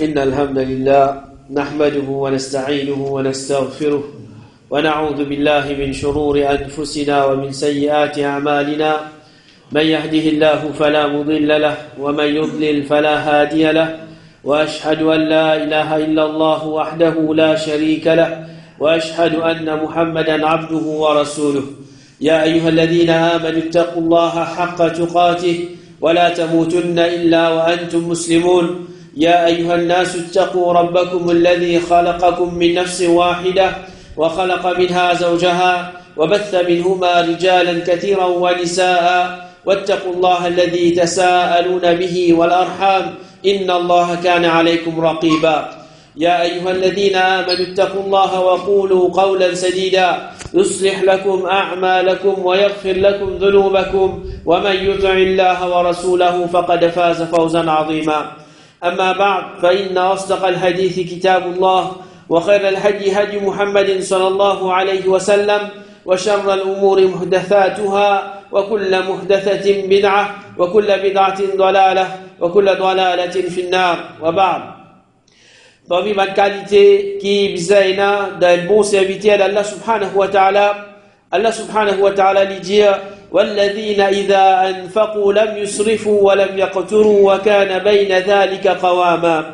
إن الحمد لله نحمده ونستعينه ونستغفره ونعوذ بالله من شرور أنفسنا ومن سيئات أعمالنا من يهده الله فلا مضل له ومن يضلل فلا هادي له وأشهد أن لا إله إلا الله وحده لا شريك له وأشهد أن محمدا عبده ورسوله يا أيها الذين آمنوا اتقوا الله حق تقاته ولا تموتن إلا وأنتم مسلمون يا أيها الناس اتقوا ربكم الذي خلقكم من نفس واحدة وخلق منها زوجها وبث منهما رجالا كثيرا ونساء واتقوا الله الذي تساءلون به والأرحام إن الله كان عليكم رقيبا يا أيها الذين آمنوا اتقوا الله وقولوا قولا سديدا يصلح لكم أعمالكم ويغفر لكم ذنوبكم ومن يطع الله ورسوله فقد فاز فوزا عظيما أما بعد فإن أصدق الحديث كتاب الله وخير الهدي هدي محمد صلى الله عليه وسلم وشر الأمور محدثاتها وكل محدثة بدعة وكل بدعة ضلالة وكل ضلالة في النار وبعد parmi ma qualité qui bisaina d'un bon serviteur d'Allah subhanahu wa ta'ala Allah subhanahu wa ta'ala lui dit والذين إذا أنفقوا لم يسرفوا ولم يقتروا وكان بين ذلك قواما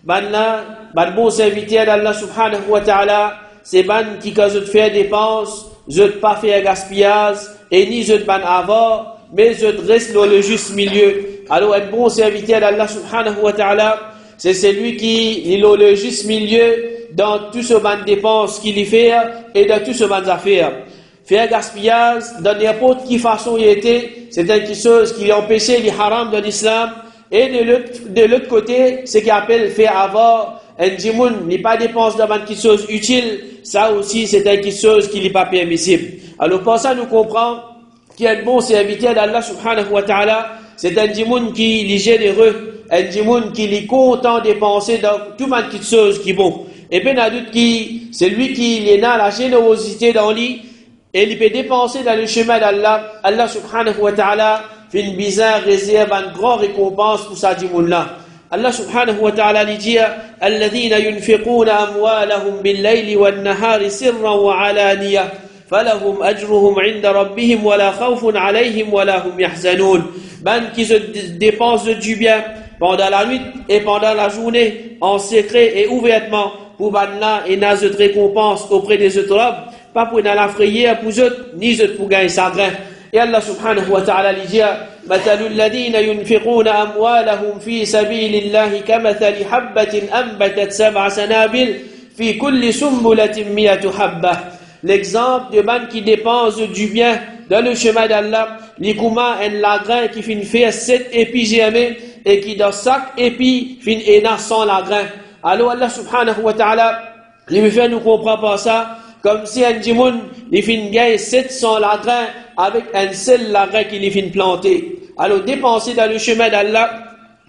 ban bon serviteur d'Allah subhanahu wa ta'ala c'est ban qui quand je te fais dépense je te pas faire gaspillage et ni je te ban avoir mais je te reste dans le juste milieu. Alors un bon serviteur d'Allah subhanahu wa ta'ala c'est celui qui est dans le juste milieu dans tout ce ban de dépenses qu'il y fait et dans tout ce ban d'affaires. Faire gaspillage dans n'importe quelle façon il était, c'est quelque chose qui empêchait les haram de l'islam. Et de l'autre côté, ce qu'il appelle faire avoir un djimoun n'est pas dépense dans quelque chose utile, ça aussi c'est quelque chose qui n'est pas permissible. Alors pour ça nous comprenons qu'il y a un bon serviteur d'Allah subhanahu wa ta'ala, c'est un djimoun qui est généreux, un djimoun qui est content de dépenser dans tout quelque chose qui est bon. Et bien il y a d'autres qui, c'est lui qui est dans la générosité dans lui, et il peut dépenser dans le chemin d'Allah. Allah subhanahu wa ta'ala fait une bizarre réserve, une grande récompense pour sa djimoun-là. Allah subhanahu wa ta'ala lui dit الذين ينفقون أموالهم بالليل والنهار سرا وعلانية فلهم أجرهم عند ربهم ولا خوف عليهم ولا هم يحزنون. Ben qui se dépensent du bien pendant la nuit et pendant la journée en secret et ouvertement pour banna et n'a de récompense auprès des autres hommes, pas pour la frayeur pour eux ni pour gagner chagrin. Et Allah subhanahu wa ta'ala lui dit مثل الذين ينفقون أموالهم في سبيل الله كمثل حبة أنبتت 7 سنابل في كل سنبلة 100 حبة. L'exemple de ban qui dépense du bien dans le chemin d'Allah, l'ikouma en la grain qui fin faire 7 épis germés et qui dans chaque épi fin ena 100 la grain. Alors Allah subhanahu wa ta'ala, il me fait nous comprendre par ça, comme si un djimoun, il fin gagne 700 la grain avec un seul la grain qu'il fin planté. Alors dépenser dans le chemin d'Allah,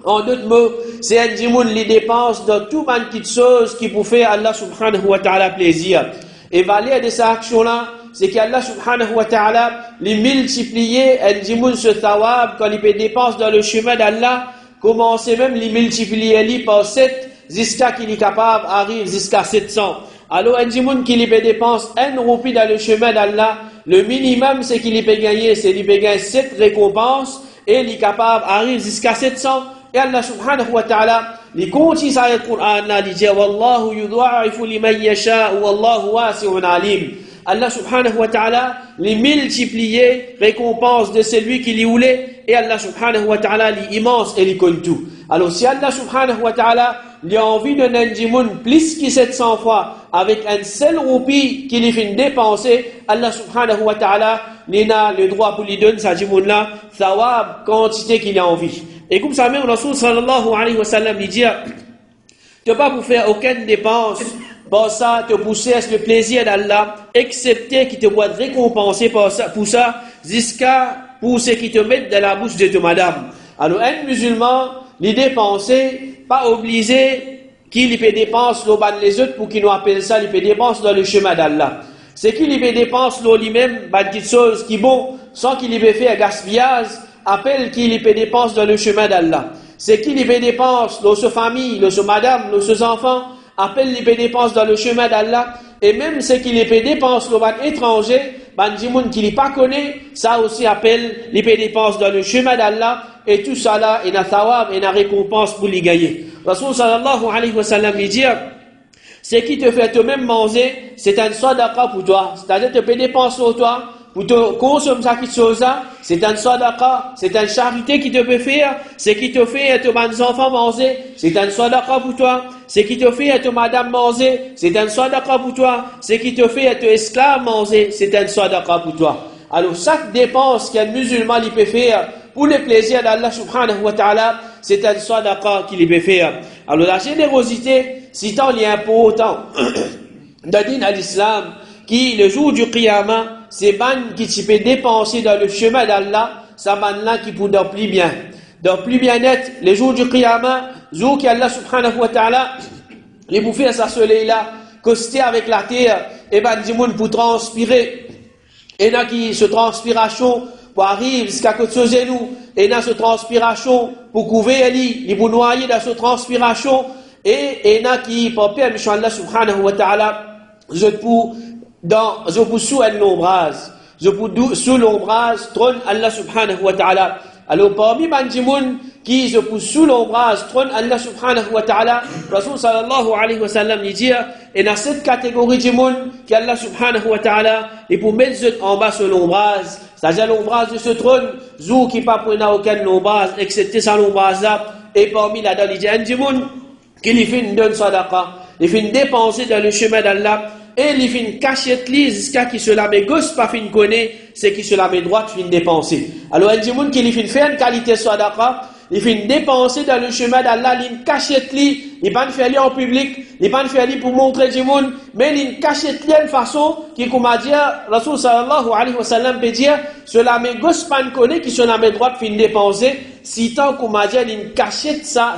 en d'autres mots, c'est un djimoun qui dépense dans tout ban de choses qui pour faire Allah subhanahu wa ta'ala plaisir. Et valeur de cette action-là, c'est qu'Allah subhanahu wa ta'ala les multiplier un djimoun ce thawab quand il peut dépenser dans le chemin d'Allah, commencer même les multiplier par 7 jusqu'à qu'il est capable arrive jusqu'à 700. Alors un djimoun qui peut dépenser 1 roupie dans le chemin d'Allah, le minimum c'est qu'il peut gagner, c'est qu'il peut gagner 7 récompenses et il est capable arrive jusqu'à 700. Et Allah subhanahu wa ta'ala il continue dans le Coran, il dit wallahu yudha'ifu liman yasha wallahu wasi'un alim. Allah subhanahu wa ta'ala les multiplier récompense de celui qui les voulait et Allah subhanahu wa ta'ala les immense et les connaît tout. Alors si Allah subhanahu wa ta'ala il a envie de donner djimoun plus que 700 fois avec un seul roupie qu'il fait dépenser, Allah subhanahu wa ta'ala il a le droit pour lui donner sa djimoun là thawab quantité qu'il a envie. Et comme ça même Rasul sallallahu alayhi wa sallam il dit tu n'as pas pour faire aucune dépense pour ça te pousser le plaisir d'Allah excepté qui te doit récompenser pour ça jusqu'à pour ce qui te mettent dans la bouche de ta madame. Alors un musulman les dépenser pas obligé qu'il peut dépenser les autres pour qu'il nous appelle ça il peut dépenser dans le chemin d'Allah. C'est qu'il peut dépenser lui-même des choses qui bon sans qu'il peut faire gaspillage appelle qu'il peut dépenser dans le chemin d'Allah. C'est qui les dépenses, nos famille, nos madame, nos enfants, appellent les dépenses dans le chemin d'Allah, et même ceux qui les dépensent dans l'étranger, ban qui les pas connaît, ça aussi appelle les dépenses dans le chemin d'Allah, et tout ça là, il y a thawab, et une récompense pour les gagner. Rasul sallallahu alayhi wa sallam, il dit, ce qui te fait toi-même manger, c'est un sadaqa pour toi. C'est-à-dire, tu peux dépenser pour toi, pour te consommer ça qui chose-là, c'est un sadaqa, c'est une charité qui te peut faire. Ce qui te fait à tes enfants manger, c'est un sadaqa pour toi. Ce qui te fait à tes madame manger, c'est un sadaqa pour toi. Ce qui te fait à tes esclaves manger, c'est un sadaqa pour toi. Alors, chaque dépense qu'un musulman il peut faire pour le plaisir d'Allah subhanahu wa ta'ala, c'est un sadaqa qu'il peut faire. Alors, la générosité, si tant il y a un important d'adin à l'islam, qui, le jour du qiyamah, c'est ban qui tu peux dépenser dans le chemin d'Allah, ça ban là qui pour dans plus bien. Dans plus bien-être, le jour du qiyamah, jour qu'Allah subhanahu wa ta'ala, les bouffées à sa soleil là, costé avec la terre, et ban du monde pour transpirer. Et là qui, ce transpiration, pour arriver jusqu'à côté de genou, et là, ce transpiration, pour couvrir les pour noyer dans ce transpiration, et là qui, pour permettre Allah subhanahu wa ta'ala, je peux sous l'ombrage, je peux sous l'ombrage, trône Allah subhanahu wa ta'ala. Alors, parmi Bandimoun, qui je peux sous l'ombrage, trône Allah subhanahu wa ta'ala, Rasul sallallahu alayhi wa sallam, il dit, et dans cette catégorie de monde, qu'Allah subhanahu wa ta'ala, et pour mettre en bas sur l'ombrage, c'est-à-dire l'ombrage de ce trône, zou qui pas pour aucun ombrage, excepté sa l'ombrage là, et parmi la dans les Bandimoun, qui lui fait une donne sadaqa, il fait une dépenser dans le chemin d'Allah, et il fait une cachette jusqu'à qui se la met gauche, pas fin connaît, c'est qui se la met droite, fin dépenser. Alors, il dit qui lui fait une qualité sadaqa, il fait une dépenser dans le chemin d'Allah, il cachette li, il pas faire li en public, il pas faire li pour montrer du monde, mais il cachette li de façon qui, comme a dit, Rasul sallallahu alayhi wa sallam peut dire, se la met gauche, pas connaît, qui se la met droite, fin dépenser, si tant qu'on m'a dit, il cachette sa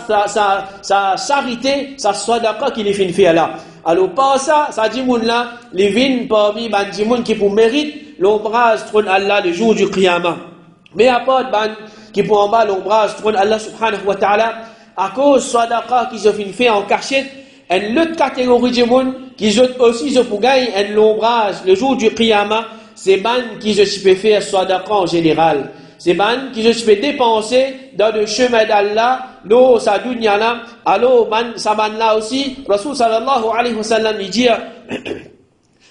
charité, sa sadaqa qu'il fait faire là. Alors, par ça, ça dit moun là, les vins parmi ban di moun qui pour mérite l'ombrage trône Allah le jour du qiyamah. Mais à part ban qui pour en bas l'ombrage trône Allah subhanahu wa ta'ala, à cause sadaqa qui se fait en cachette, une autre catégorie de moun qui aussi se pour gagner l'ombrage le jour du qiyamah, c'est ban qui se peut faire sadaqa en général. C'est ban qui je peux dépenser dans le chemin d'Allah, l'eau, sa dunya là, alors sa ban là aussi, Rasul sallallahu alayhi wa sallam, il dit,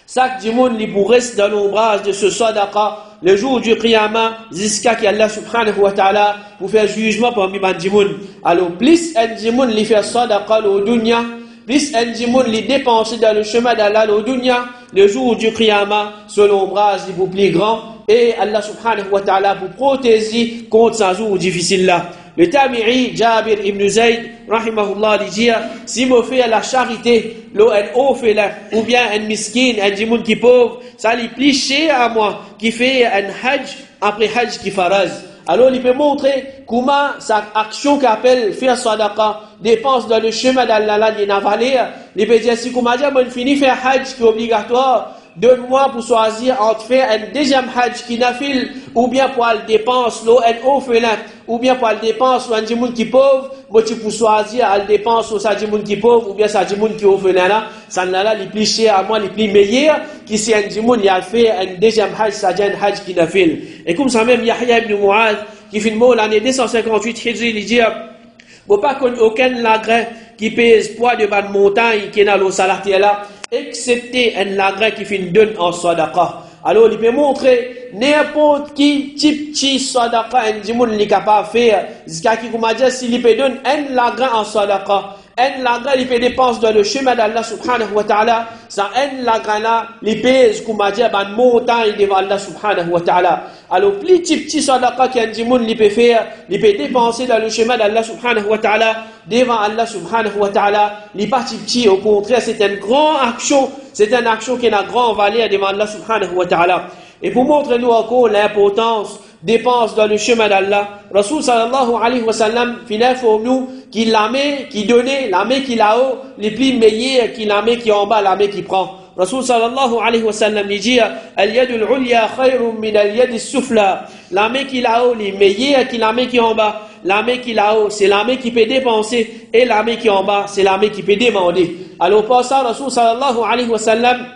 chaque du monde, il pour rester dans l'ombrage de ce sadaqa, le jour du qiyamah, jusqu'à qu'Allah subhanahu wa ta'ala, pour faire jugement parmi ban du monde. Alors, plus un du monde, il fait sadaqa, le dunya, plus un du monde, il dépense dans le chemin d'Allah, le dunya, le jour du qiyamah, sur l'ombrage, il vous plus grand, et Allah subhanahu wa ta'ala pour protéger contre sa jour difficile là. Le tabi'i Jabir ibn Zayd, rahimahullah, dit, si vous faites la charité, l'eau fait là, ou bien un miskin, un djimoun qui est pauvre, ça lui plie cher à moi, qui fait un hajj, après hajj qui faraz. Alors, il peut montrer comment sa action qu'appelle faire sadaqa, dépense dans le chemin d'Allah, il y a valeur. Il peut dire, si comment dire, bon, fini faire hajj qui est obligatoire, donne-moi pour choisir entre faire un deuxième hajj qui nafil, ou bien pour aller dépenser l'eau un orphelin, ou bien pour aller dépenser un djimoun qui est pauvre, moi tu peux choisir aller dépenser sa djimoun qui est pauvre, ou bien sa djimoun qui est orphelin là, ça n'a là, les plus cher à moi, les plus meilleurs, qui c'est un djimoun, il a fait un deuxième hajj, ça dit un hajj qui nafil. Et comme ça même, Yahya ibn Mu'adh, qui fait le mot l'année 258 Hijri, il dit, bon pas qu'on aucun lagrin qui pèse poids de bas de montagne qui est dans l'eau salatière là, excepté un lagrin qui fait une donne en sadaqa. Alors, il peut montrer n'importe qui type de sadaqa, un djimoun n'est capable de faire, jusqu'à qui, comme a dit, s'il peut donner un lagrin en sadaqa, un lagrin, il peut dépenser dans le chemin d'Allah subhanahu wa ta'ala, ça, un lagrin là, il pèse, comme a dit, une montagne devant Allah subhanahu wa ta'ala. Alors, plus petit sadaqa qu'un djimoun, il peut faire, il peut dépenser dans le chemin d'Allah subhanahu wa ta'ala, devant Allah subhanahu wa ta'ala, les partis petits, au contraire, c'est une grande action, c'est une action qui a une grande valeur devant Allah subhanahu wa ta'ala. Et pour montrer nous encore l'importance dépense dans le chemin d'Allah, Rasul sallallahu alayhi wa sallam, finit pour nous, qu'il la met, qui donnait, la main qui là-haut, les plus meilleurs, qui la main qui en bas, la main qui prend. Rasul sallallahu alayhi wa sallam, il dit, al-yadul ulya khayrun min al-yadis sufla. La main qui là-haut, les meilleurs, qui la main qui en bas. la main qui est là-haut, c'est la main qui peut dépenser, et la main qui est en bas, c'est la main qui peut demander. Alors pour ça, Rasul sallallahu alayhi wa sallam,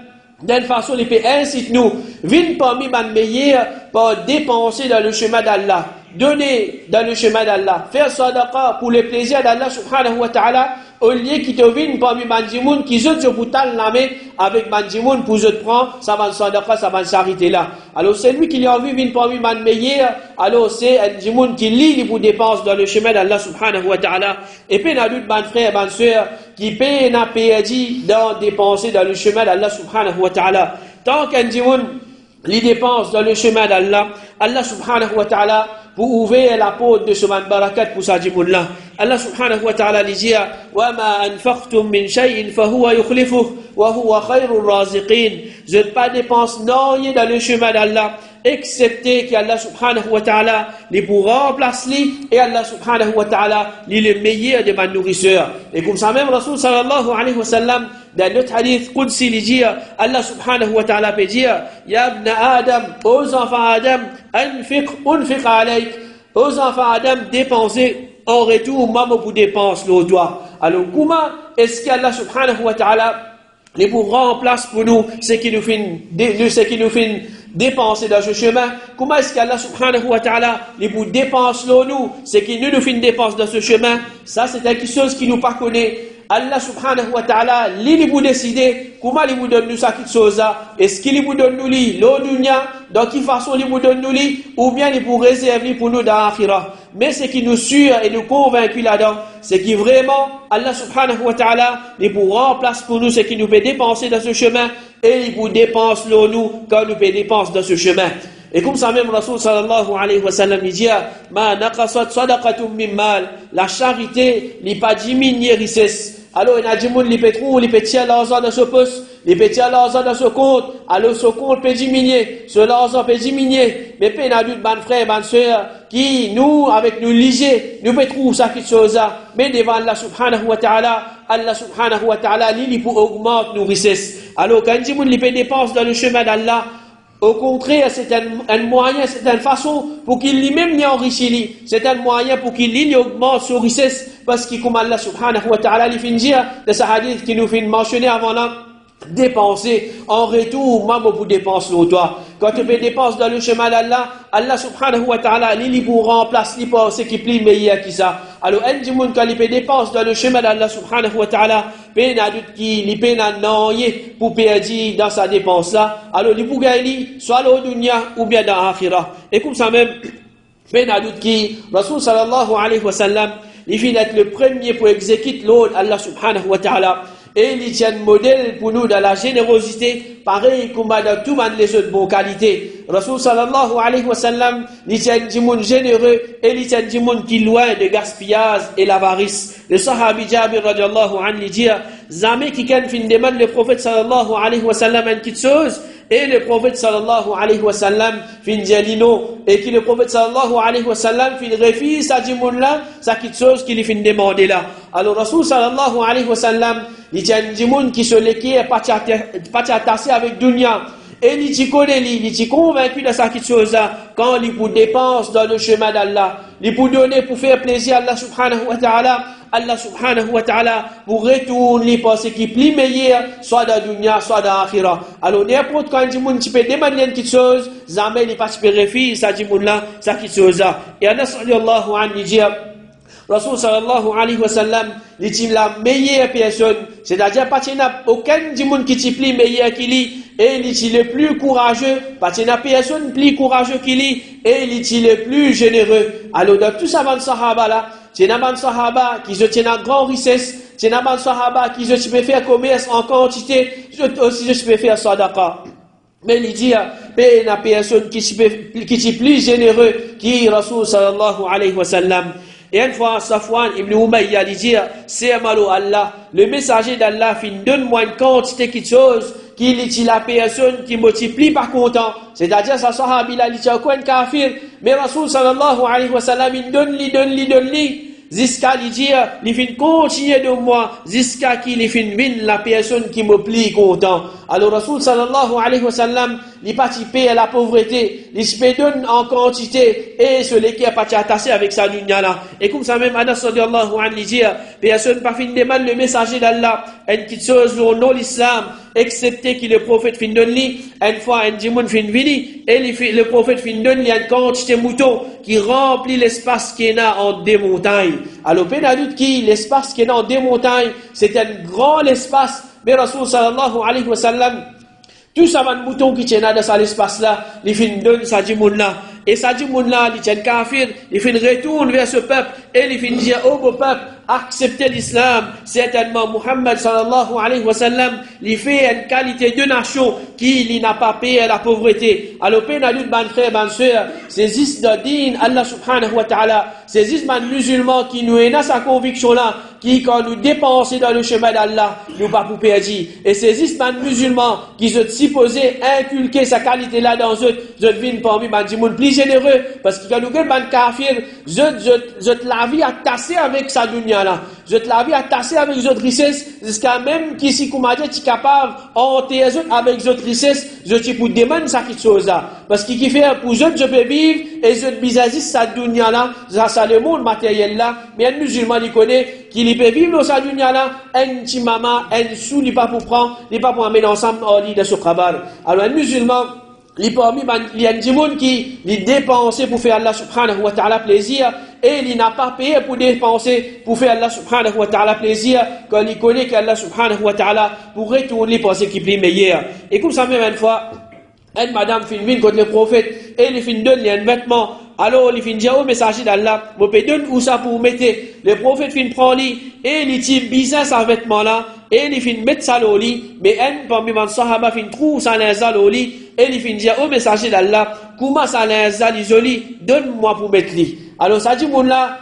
d'une façon, il peut inciter nous, venir parmi les meilleurs pour dépenser dans le chemin d'Allah, donner dans le chemin d'Allah, faire sadaqa pour le plaisir d'Allah subhanahu wa ta'ala, au lieu qui te viennent parmi Mandimoun, qui se boutalent la main avec Mandimoun pour se prendre, ça va sadaqa, ça va s'arrêter là. Alors c'est lui qui a envie de venir parmi les meilleurs, alors c'est Mandimoun qui lit les dépenses dans le chemin d'Allah subhanahu wa ta'ala, et puis il y a d'autres frères et sœurs qui paient n'a perdu dans dépenser dans le chemin d'Allah subhanahu wa ta'ala. Tant qu'Andimoun les dépenses dans le chemin d'Allah, Allah subhanahu wa ta'ala pour ouvrir la porte de ce barakat pour sa djimoun-là. Allah subhanahu wa ta'ala lui dit وَمَا أَنْفَقْتُم مِّن شَيْءٍ فَهُوَ يُخْلِفُهُ وَهُوَ خَيْرُ الرَّازِقِينَ. Je ne pas dépense rien dans le chemin d'Allah, excepté qu'Allah subhanahu wa ta'ala les pour remplacer et Allah subhanahu wa ta'ala les le meilleur de ma nourrisseur. Et comme ça même Rasul sallallahu alayhi wa sallam dans notre hadith Qudsi il dit Allah subhanahu wa ta'ala peut dire Ya ibn Adam, aux enfants Adam, unfiq alayk, aux enfants Adam dépensez en retour maman pour dépense le doigt. Alors comment est-ce qu'Allah subhanahu wa ta'ala les pour remplacer pour nous ce qui nous fait dépenser dans ce chemin? Comment est-ce qu'Allah subhanahu wa ta'ala les pour dépenser nous ce qui nous fait dépenser dans ce chemin? Ça c'est quelque chose qui nous pas connaît. Allah subhanahu wa ta'ala, il vous décider comment il vous donne nous ça quelque chose. Est-ce qu'il vous donne nous l'eau dunya, dans quelle façon il vous donne nous ou bien il vous réserve pour nous dans l'akhirah. Mais ce qui nous sûr et nous convaincu là-dedans, c'est que vraiment Allah subhanahu wa ta'ala, il vous remplace pour nous ce qui nous fait dépenser dans ce chemin et il vous dépense l'eau nous quand nous fait dépenser dans ce chemin. Et comme ça même Rasul sallallahu alayhi wa sallam il dit ma naqasat sadaqatun min mal, la charité n'est pas diminuer richesse. Alors il y a des gens qui peut tirer l'argent dans ce poste, ils peut tirer l'argent dans ce compte, alors ce compte peut diminuer, ce l'argent peut diminuer, mais il y a d'autres bonnes frères et bonnes sœurs qui nous avec nous liger, nous peut trouver ça quelque chose mais devant Allah subhanahu wa ta'ala, Allah subhanahu wa ta'ala il pour augmenter nos richesses. Alors quand des gens qui peut dépenser dans le chemin d'Allah, au contraire, c'est un moyen, c'est une façon pour qu'il lui-même n'y enrichisse. C'est un moyen pour qu'il lui augmente son richesse. Parce que comme Allah subhanahu wa ta'ala lui fait dire, de ce hadith qui nous fait mentionner avant là, dépenser en retour, même pour dépenser au toi. Quand tu fais dépenser dans le chemin d'Allah, Allah subhanahu wa ta'ala, il vous remplace, il pour ce qui plie meilleur que ça. Alors, un du monde, quand il fait dépenser dans le chemin d'Allah subhanahu wa ta'ala, il y a d'autres qui, il peine à noyer pour perdre dans sa dépense là. Alors, il pour gagner, soit au dunya ou bien dans l'akhirah. Et comme ça même, il y a d'autres qui, Rasul sallallahu alayhi wa sallam, il finit d'être le premier pour exécuter l'ordre Allah subhanahu wa ta'ala. Et il tient un modèle pour nous dans la générosité, pareil comme dans tout les autres bonnes qualités. Rasul sallallahu alayhi wa sallam, il tient du monde généreux et il tient du monde qui est loin de gaspillage et l'avarice. Le sahabi Jabir radiallahu anhu dit, jamais qui can fin demande le prophète sallallahu alayhi wa sallam une petite chose, et le prophète sallallahu alayhi wa sallam fin dit non, et que le prophète sallallahu alayhi wa sallam fin refuse à du monde là, sa petite chose qu'il fin demander là. Alors Rasul sallallahu alayhi wa sallam, il y a des gens qui se l'équipent pas attaché avec dunya. Et il connaît, il est convaincu de ça quelque chose quand il vous dépense dans le chemin d'Allah. Il vous donner pour faire plaisir à Allah subhanahu wa ta'ala. Allah subhanahu wa ta'ala vous retourne les pensées qui plient meilleur, soit dans dunya, soit dans l'akhirah. Alors n'importe quand il dit tu peux demander quelque chose, jamais il pas se refuser ça dit là, ça quelque chose. Et Allah sallallahu alayhi dit Rasul sallallahu alayhi wa sallam, il est la meilleure personne, c'est-à-dire pas qu'il n'y a aucun du monde qui est plus meilleur qu'il est, et il est le plus courageux, pas qu'il n'y a personne plus courageux qu'il est, et il est le plus généreux. Alors dans tout ça, dans sahaba là, c'est un sahaba qui se tient à grande richesse, c'est un sahaba qui se peut faire commerce en quantité, aussi je peux faire sadaqa. Mais il dit, il y a personne qui est plus généreux qui Rasul sallallahu alayhi wa sallam. Et une fois, Safwan ibn Umayya lui dit, c'est malo Allah, le messager d'Allah donne-moi une quantité de choses qu'il est la personne qui multiplie par content. C'est-à-dire, sa sahabi là, il dit, quoi un kafir? Mais Rasul sallallahu alayhi wa sallam, il donne, jusqu'à lui dire, il fait continuer de moi, jusqu'à qu'il fin vin la personne qui me plie content. Alors Rasoul sallallahu alayhi wa sallam, il participait à la pauvreté, il se donne en quantité, et celui qui a pas attaché avec sa dunya là. Et comme ça même, Anas radiallahu anhu dit, personne pas fin demande le messager d'Allah, une petite chose au nom de l'islam, excepté que le prophète fin donne lui, une fois un djimoun fin vini, et le prophète fin donne lui une quantité de moutons qui remplit l'espace qu'il y a en des montagnes. Alors, peu de doute qui l'espace qu'il y a en des montagnes, c'est un grand espace, mais Rasoul sallallahu alayhi wa sallam, tout ça va de moutons qui tiennent dans cet espace-là, il fin donne sa djimoun-là. Et ça dit, là, il tient kafir, il fait une retourne vers ce peuple, et il fait dire au beau peuple, acceptez l'islam. Certainement, Muhammad sallallahu alayhi wa sallam, il fait une qualité de nation qui n'a pas payé la pauvreté. Alors, pénalut, ban frère, ban soeur, ces is de din, Allah subhanahu wa ta'ala, ces is man musulmans qui nous aident à sa conviction là, qui, quand nous dépensons dans le chemin d'Allah, nous pas pour perdre. Et ces is man musulmans qui sont supposés inculquer sa qualité là dans eux, viennent parmi ban dimoun plus généreux, parce que quand nous avons ban kafir, la vie à tasser avec sa dunya là, la vie à tasser avec les autres richesses, jusqu'à même qui si comme dit est capable enterrer avec les autres richesses, je pour demander ça quelque chose là, parce qu'il fait pour eux je peux vivre et je bizazis sa dunya là, ça le monde matériel là, mais un musulman il connaît qu'il peut vivre dans sa dunya là, un petit maman, un sou il pas pour prendre, il pas pour amener ensemble en lit de ce khabar. Alors un musulman il y a des gens qui dépensent pour faire Allah subhanahu wa ta'ala plaisir et il n'a pas payé pour dépenser pour faire Allah subhanahu wa ta'ala plaisir quand il connaît qu'Allah subhanahu wa ta'ala pour retourner penser qu'il est meilleur. Et comme ça même une fois, une madame filme contre le prophète et il finit donne un vêtement. Alors il finit dire au messager d'Allah, vous pouvez donner où ça pour vous mettre. Le prophète finit prendre lit et il tire bizarre ce vêtement là et il finit mettre ça au lit. Mais un parmi les sahaba finit trouver ça dans le lit et il finit dire au messager d'Allah, comment ça dans le joli, donne-moi pour mettre lit. Alors ça dit mon là,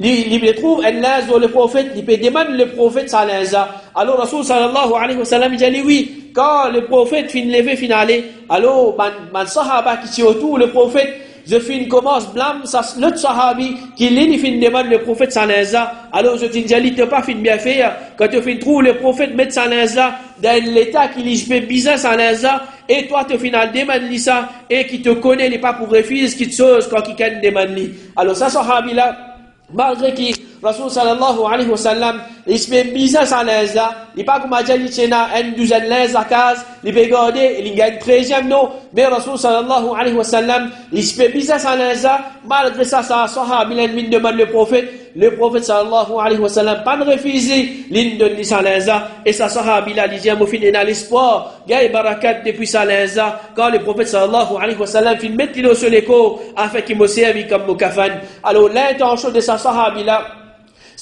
il trouve un linge dans le prophète, il peut demander le prophète ça linge. Alors Rasoul sallallahu alayhi wa sallam il dit oui, quand le prophète finit lever finale, alors man sahaba qui tient autour le prophète je finis commence blâme l'autre sahabi qui lui fin demande le prophète sallallahu. Alors je dis tu t'es pas fin bien faire quand tu fin trouve le prophète mettre sallallahu dans l'état qui lui fait bizarre sallallahu et toi tu final demande lui ça et qui te connaît n'est pas pour refuser quelque chose quand qui can demande lui. Alors ça sahabi là malgré que Rasoul sallallahu alayhi wa sallam il se fait bizarre sallallahu il pas comme Adjali Tchena une douzaine de la case il peut garder il gagne 13e non mais Rasoul sallallahu alayhi wa sallam il se fait bizarre sallallahu malgré ça sahabi il demande le prophète sallallahu alayhi wa sallam pas de refuser l'ine de sallallahu et ça sahabi là il dit moi fin dans l'espoir gagne barakat depuis sallallahu quand le prophète sallallahu alayhi wa sallam fin mettre il sur l'écho afin qu'il me serve comme mukafan. Alors l'intention de ça sahabi là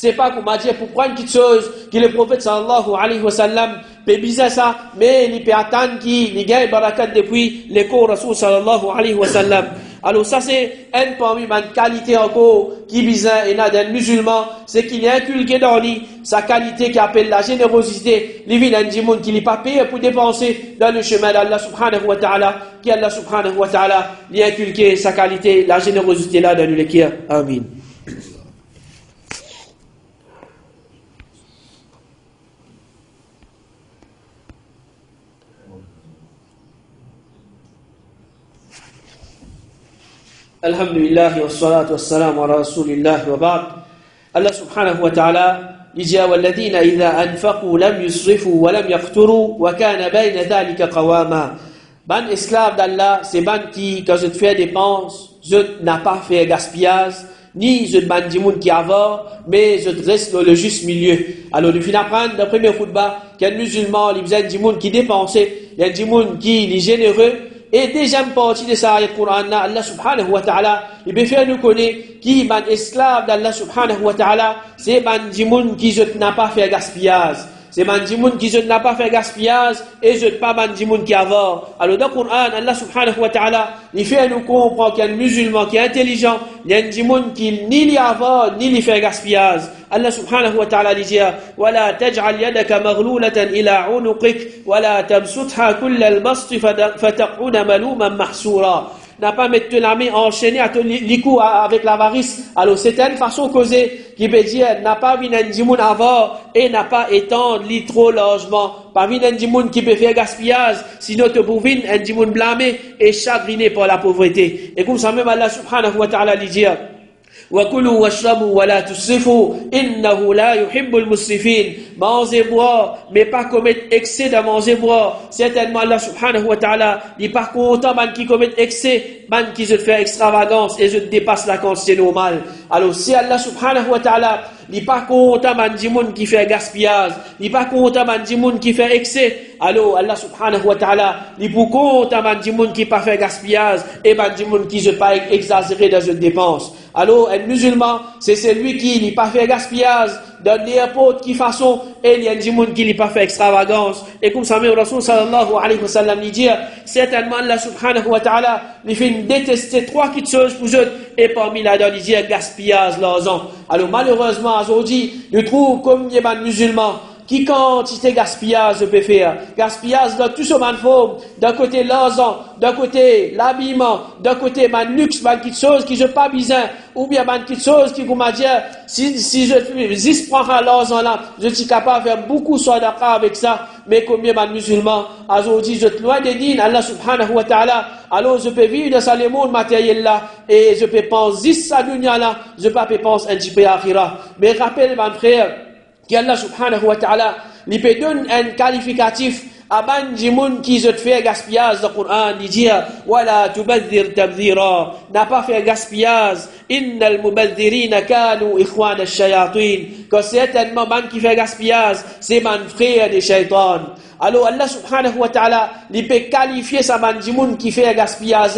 c'est pas qu'on m'a dit pour prendre quelque chose que le prophète sallallahu alayhi wa sallam peut biser ça, mais il peut attendre qu'il gagne barakat depuis le corps Rasoul sallallahu alayhi wa sallam. Alors ça c'est une parmi les qualités encore qui bise et là d'un musulman, c'est qu'il est inculqué dans lui sa qualité qui appelle la générosité. Il vit dans du monde qui n'est pas payé pour dépenser dans le chemin d'Allah subhanahu wa ta'ala, qui Allah subhanahu wa ta'ala lui a inculqué sa qualité, la générosité là dans le cœur. Amin. Alhamdulillah wa salatu wa salam ala rasulillah wa ba'd. Allah subhanahu wa ta'ala dit والذين إذا أنفقوا لم يسرفوا ولم يقتروا وكان بين ذلك قواما. Ban esclave d'Allah, c'est ban qui quand je te fais dépenses, je n'ai pas fait gaspillage, ni je ban du monde qui avare, mais je reste dans le juste milieu. Alors nous finissons apprendre dans le premier khutbah qu'il y a un musulman, il y a du monde qui dépense, il y a du monde qui est généreux. Et deuxième partie de ça, le Coran, Allah subhanahu wa ta'ala, il peut faire nous connaître qui est un esclave d'Allah subhanahu wa ta'ala, c'est un djimoun qui n'a pas fait gaspillage. C'est un djimoun qui n'a pas fait gaspillage et je pas un djimoun qui avare. Alors dans le Coran, Allah subhanahu wa ta'ala, il fait nous comprendre qu'il y a un musulman qui est intelligent, il y a un djimoun qui ni li avare, ni li fait gaspillage. Allah subhanahu wa ta'ala dit ولا تجعل يدك مغلولة إلى عنقك ولا تبسطها كل البسط فتقعد ملوما محسورا. n'a pas mettre la main enchaînée à les coups avec l'avarice. Alors c'est une façon causée qui peut dire n'a pas vu un dimoun avant et n'a pas étendre li trop largement. Pas vu un dimoun qui peut faire gaspillage, sinon te pour vin un dimoun blâmé et chagriné par la pauvreté. Et comme ça même Allah subhanahu wa ta'ala lui dit وَكُلُوا وَاشْرَبُوا وَلَا تُسْرِفُوا إِنَّهُ لَا يُحِبُّ الْمُسْرِفِينَ. Mangez, boire, mais pas commettre excès de manger, boire. Certainement Allah subhanahu wa ta'ala, il par contre, man qui commet excès, man qui se fait extravagance et se dépasse la quantité normale. Alors si Allah subhanahu wa ta'ala, il pas content man di moun qui fait gaspillage, il pas content man di moun qui fait excès. Alors Allah subhanahu wa ta'ala, il pour content man di moun qui pas fait gaspillage et man di moun qui se pas exagéré dans une dépense. Alors un musulman, c'est celui qui n'a pas fait gaspillage dans n'importe quelle façon et il y a des gens qui n'ont pas fait extravagance. Et comme ça, le Rasul sallallahu alayhi wa sallam dit, certainement Allah subhanahu wa ta'ala, il fait détester trois petites choses pour eux et parmi là-dedans, il dit gaspillage l'argent. Alors malheureusement, aujourd'hui, nous trouvons comme des musulmans qui quantité gaspillage peut faire. Gaspillage dans tout ce forme. D'un côté l'argent, d'un côté l'habillement, d'un côté man luxe, man quelque chose qui je pas besoin, ou bien man quelque chose qui vous m'a dit, si je prends l'argent là, je suis capable de faire beaucoup de sadaqa avec ça, mais combien man musulman, aujourd'hui je suis loin de din, Allah subhanahu wa ta'ala, alors je peux vivre dans ce monde matériel là, et je peux penser ça dunya là, je peux penser un petit peu akhira. Mais rappelle mon frère, qu'Allah subhanahu wa ta'ala lui peut donner un qualificatif à ban du monde qui se fait gaspillage dans le Coran, il dit wala tubadhir tabdhira, n'a pas fait gaspillage, innal mubadhirina kanu ikhwana ash-shayatin, que certainement ban qui fait gaspillage c'est ban frère des shaytans. Alors Allah subhanahu wa ta'ala il peut qualifier sa ban du monde qui fait gaspillage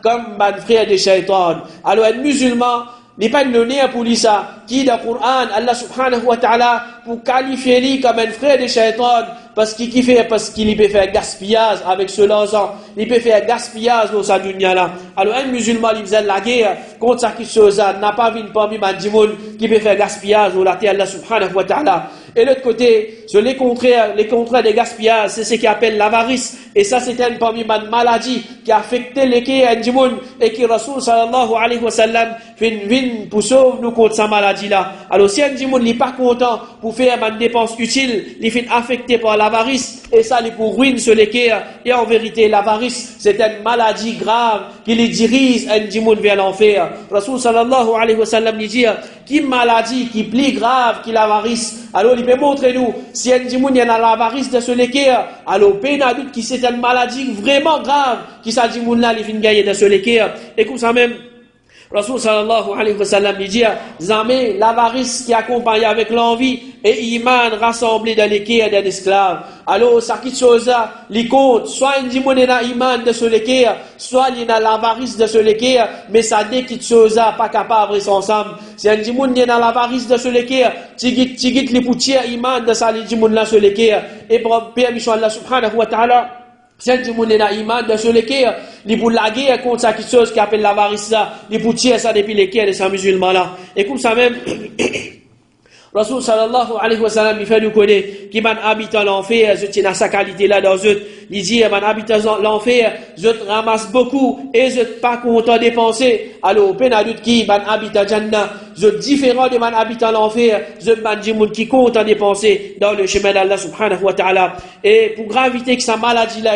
comme ban frère des shaytans. Alors un musulman n'est pas donné pour lui ça, qui dans le Coran, Allah subhanahu wa ta'ala, pour qualifier lui comme un frère de shaitan, parce qu'il peut faire gaspillage avec ce l'argent, il peut faire gaspillage dans sa dunya là. Alors un musulman, il faisait la guerre contre ça qui chose n'a pas vu parmi mandimoun qui peut faire gaspillage au laté Allah subhanahu wa ta'ala. Et l'autre côté, sur les contraires des gaspillages, c'est ce qu'on appelle l'avarice. Et ça, c'est une parmi les maladies qui a affecté les mandimoun et qui Rasul sallallahu alayhi wa sallam fait pour sauver nous contre sa maladie là. Alors si un mandimoun n'est pas content pour faire une dépense utile, il fait affecté par l'avarice et ça il pour ruine sur les cœurs. Et en vérité, l'avarice, c'est une maladie grave qui les dirige un mandimoun vers l'enfer. Rasul sallallahu alayhi wa sallam dit qui maladie qui est plus grave que l'avarice. Alors il peut montrer nous si un dimoun y a l'avarice de ce l'équerre, alors peine à doute qui c'est une maladie vraiment grave qui ça dimoun là il vient gagner de ce l'équerre. Et comme ça même Rasul sallallahu alayhi wa sallam dit jamais l'avarice qui accompagne avec l'envie et iman rassemblé dans l'équerre d'un esclave. Alors ça qui chose les compte soit un dimoun n'a iman de ce l'équerre, soit il y a l'avarice de ce l'équerre, mais ça dit qu'il chose pas capable de ensemble. Si un dimoun n'a l'avarice de ce l'équerre, tigit les poutières iman de ça les dimoun là ce l'équerre. Et pour permission Allah subhanahu wa ta'ala, si un dimoun n'a iman de ce l'équerre, il pour la guerre contre ça quelque chose qui appelle l'avarice là, il pour tirer ça depuis l'équerre de ces musulmans là. Et comme ça même Rasul sallallahu alayhi wa sallam, il fait nous connaître qui man habitant l'enfer, je tiens à sa qualité là dans eux. Il dit, man habitant l'enfer, je ramasse beaucoup et je pas content de dépenser. Alors, peine à doute qui man habitant Jannah, je différent de man habitant l'enfer, je man dit moun qui content de dépenser dans le chemin d'Allah subhanahu wa ta'ala. Et pour graviter que sa maladie là,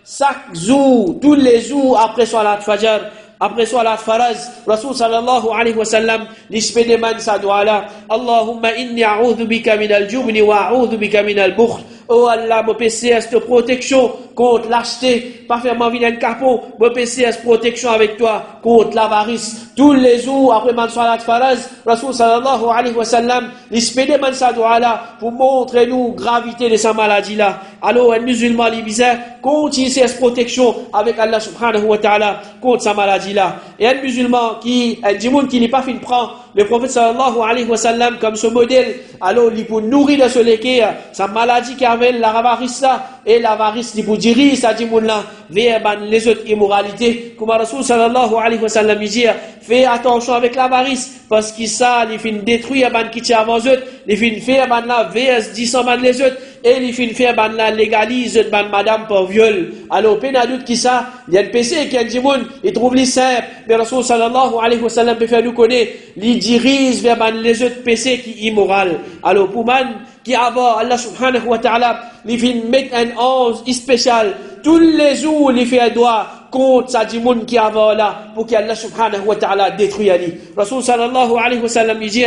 chaque jour, tous les jours après Salat Fajr, après Salat Faraz, Rasul sallallahu alayhi wa sallam, l'esprit man sa doua là, Allahumma inni a'udhu bika min al-jubni wa a'udhu bika min al-bukhl. Oh Allah, mon PCS de protection contre l'acheter, pas faire m'envie d'un capot, mon PCS protection avec toi contre l'avarice. Tous les jours, après man salat faraz, Rasul sallallahu alayhi wa sallam, l'esprit man sa doua là, pour montrer nous gravité de sa maladie là. Alors, un musulman libysien, continue cette protection avec Allah subhanahu wa ta'ala contre sa maladie là. Et un musulman un dimoun qui n'est pas fin de prendre le prophète sallallahu alayhi wa sallam comme ce modèle, alors il pour nourrir de ce l'équerre, sa maladie qui avait l'avarice là, et l'avarice il pour diriger sa dimoun là vers les autres immoralités. Comme Rasul sallallahu alayhi wa sallam dit, fais attention avec l'avarice, parce que ça, il fait détruire ban qui tient avant eux, il fait faire ban là vers 10 ban les autres, et il fait une faire ban la légalise ban madame pour viol. Alors peine à doute qui ça, il y a un PC qui a dit moun, il trouve les simple, mais Rasul sallallahu alayhi wa sallam peut faire nous connaître, il dirige vers ban les autres PC qui immoral. Alors pour man qui avant Allah subhanahu wa ta'ala, il fait mettre un ange spécial tous les jours il fait un doigt contre sa dimoun qui avant là pour qu'Allah subhanahu wa ta'ala détruise Ali. Rasul sallallahu alayhi wa sallam il dit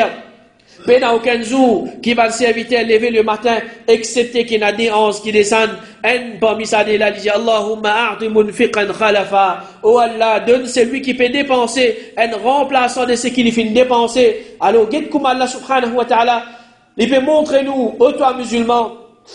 il n'y a aucun jour qui va le serviteur lever le matin, excepté qu'il y a des anges qui descendent. Un parmi ça, il dit Allahumma a'ti munfiqan khalafa. Oh Allah, donne celui qui peut dépenser, un remplaçant de ce qu'il fait dépenser. Alors, guette comme Allah subhanahu wa ta'ala, il peut montrer nous, toi musulmans,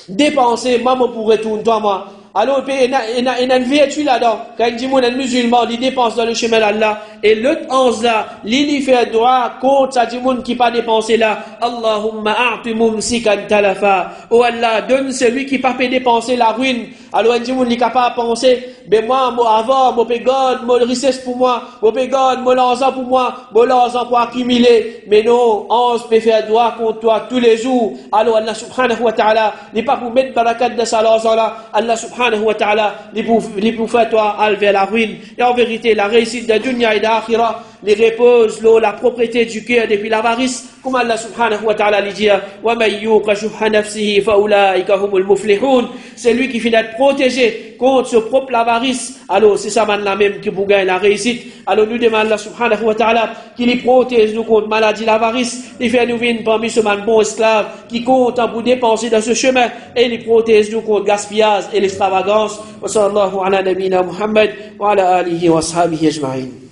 dépenser, maman pour retourner, toi, moi. Alors, il y a une vertu là-dedans. Quand il dit un musulman, il dépense dans le chemin d'Allah. Et l'autre ange là, il fait droit contre sa dimoun qui pas dépensé là. Allahumma a'ti mumsikan talafa. Oh Allah, donne celui qui pas peut dépenser la ruine. Alors, il dit il n'est capable de penser, ben moi, avant, mon pégode, mon richesse pour moi, mon pégode, mon l'argent pour moi, mon l'argent pour accumuler. Mais non, ange peut faire droit contre toi tous les jours. Alors, Allah subhanahu wa ta'ala, n'est pas pour mettre barakat de sa l'argent là. Allah subhanahu wa ta'ala, les pour faire toi aller vers la ruine. Et en vérité, la réussite de dunya et d'akhira, les repose la propriété du cœur depuis l'avarice, comme Allah subhanahu wa ta'ala lui dit, wa man yuqa shuhha nafsihi fa ulaika humul muflihun. C'est lui qui finit d'être protégé contre ce propre avarice. Alors c'est ça maintenant même qui pour gagner la réussite. Alors nous demandons Allah subhanahu wa ta'ala qu'il les protège nous contre maladie l'avarice, il fait nous venir parmi ce man bon esclave qui compte pour dépenser dans ce chemin et les protège nous contre gaspillage et l'extravagance. Wa sallallahu ala nabina Muhammad wa ala alihi wa ashabihi ajma'in.